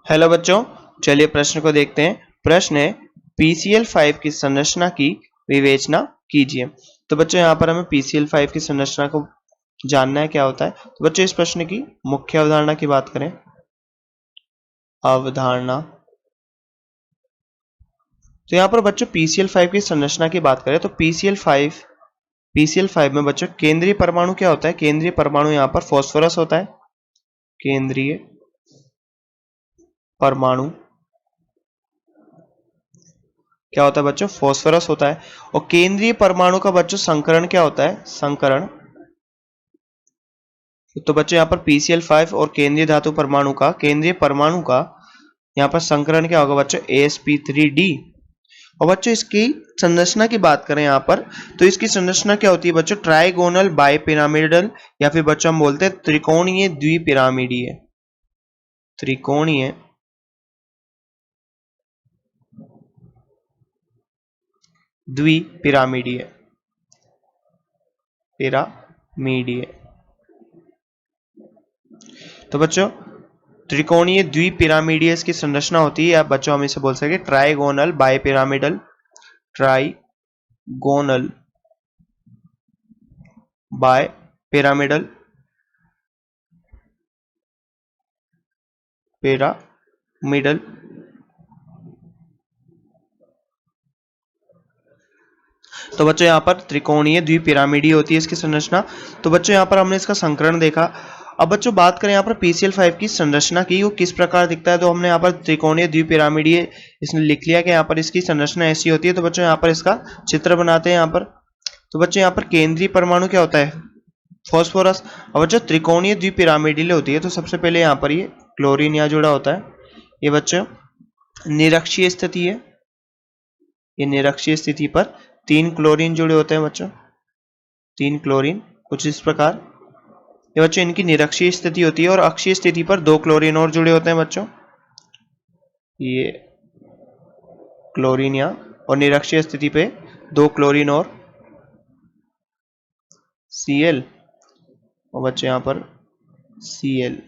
Hello बच्चों, चलिए प्रश्न को देखते हैं। प्रश्न है PCl5 की संरचना की विवेचना कीजिए। तो बच्चों यहाँ पर हमें PCl5 की संरचना को जानना है क्या होता है। तो बच्चों इस प्रश्न की मुख्य अवधारणा की बात करें, अवधारणा, तो यहाँ पर बच्चों PCl5 की संरचना की बात करें तो PCl5 में बच्चों केंद्रीय परमाणु क्या होता है। केंद्रीय परमाणु यहाँ पर फास्फोरस होता है। केंद्रीय परमाणु क्या होता है बच्चों, फास्फोरस होता है। और केंद्रीय परमाणु का बच्चों संकरण क्या होता है, संकरण। तो बच्चों यहाँ पर PCl5 और केंद्रीय धातु परमाणु का, केंद्रीय परमाणु का यहाँ पर संकरण क्या होगा बच्चों, Sp3D। और बच्चों इसकी संरचना की बात करें यहाँ पर, तो इसकी संरचना क्या होती है बच्चों, ट्राइगोनल बाइपिरामिडल, या फिर बच्चों हम बोलते हैं त्रिकोणीय द्विपिरामिडीय। त्रिकोणीय द्विपिरामिडीय, पिरामिडीय। तो बच्चों त्रिकोणीय द्विपिरामिडीय इसकी संरचना होती है, या बच्चों हम इसे बोल सके trigonal bipyramidal. Trigonal bipyramidal, pyramidal. तो बच्चों यहाँ पर त्रिकोणीय द्विपिरामिडीय होती है इसकी संरचना। तो बच्चों यहाँ पर हमने इसका संकरण देखा। अब बच्चों बात करें यहाँ पर PCl5 की संरचना की, वो किस प्रकार दिखता है। तो हमने यहाँ पर त्रिकोणीय द्विपिरामिडीय इसने लिख लिया कि यहाँ पर इसकी संरचना ऐसी होती है। तो बच्चों यहाँ पर इसका चित्र बनाते हैं यहाँ पर। तो बच्चों यहाँ पर केंद्रीय परमाणु क्या होता है, फास्फोरस। और बच्चों त्रिकोणीय द्विपिरामिडीय होती है, तो सबसे पहले यहाँ पर ये क्लोरीन यहाँ जुड़ा होता है। ये बच्चों निरक्षीय स्थिति है। ये निरक्षीय स्थिति पर 3 क्लोरीन जुड़े होते हैं बच्चों, 3 क्लोरीन कुछ इस प्रकार। ये बच्चों इनकी निरक्षीय स्थिति होती है। और अक्षीय स्थिति पर 2 क्लोरीन और जुड़े होते हैं बच्चों, ये क्लोरीन यहाँ। और निरक्षीय स्थिति पे 2 क्लोरीन और Cl, और बच्चों यहाँ पर Cl।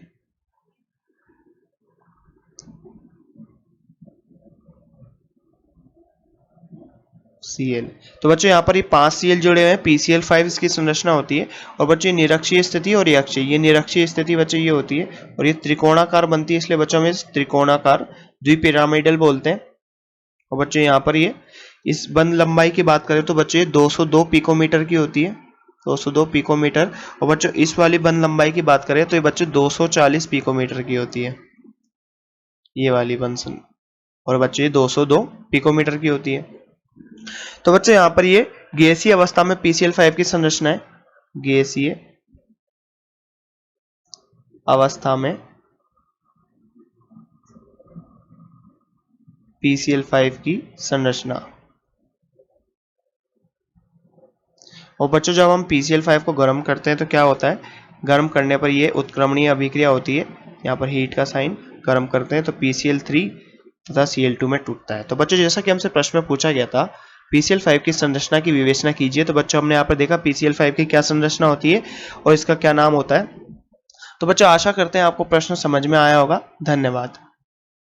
तो बच्चों यहाँ पर ये 5 Cl जुड़े हुए हैं। PCl5 इसकी संरचना होती है। और बच्चों निरक्षीय स्थिति और अक्षीय, ये निरक्षीय स्थिति बच्चों ये होती है। और ये त्रिकोणाकार बनती है, इसलिए बच्चों में त्रिकोणाकार द्विपिरामिडल बोलते हैं। और बच्चों यहाँ पर ये इस बंध लंबाई की बात करें तो बच्चों ये 202 पिकोमीटर की होती है, 202 पिकोमीटर। और बच्चों इस वाली बंध लंबाई की बात करें तो ये बच्चों 240 पिकोमीटर की होती है, ये वाली बंध। और बच्चों ये 202 पिकोमीटर की होती है। तो बच्चों यहाँ पर ये गैसीय अवस्था में PCl5 की संरचना है। गैसीय अवस्था में PCl5 की संरचना। और बच्चों जब हम PCl5 को गर्म करते हैं तो क्या होता है, गर्म करने पर ये उत्क्रमणीय अभिक्रिया होती है। यहाँ पर हीट का साइन, गर्म करते हैं तो PCl3 तथा Cl2 में टूटता है। तो बच्चों जैसा कि हमसे प्रश्न में पूछा गया था PCl5 की संरचना की विवेचना कीजिए, तो बच्चों हमने यहाँ पर देखा PCl5 की क्या संरचना होती है और इसका क्या नाम होता है। तो बच्चों आशा करते हैं आपको प्रश्न समझ में आया होगा। धन्यवाद।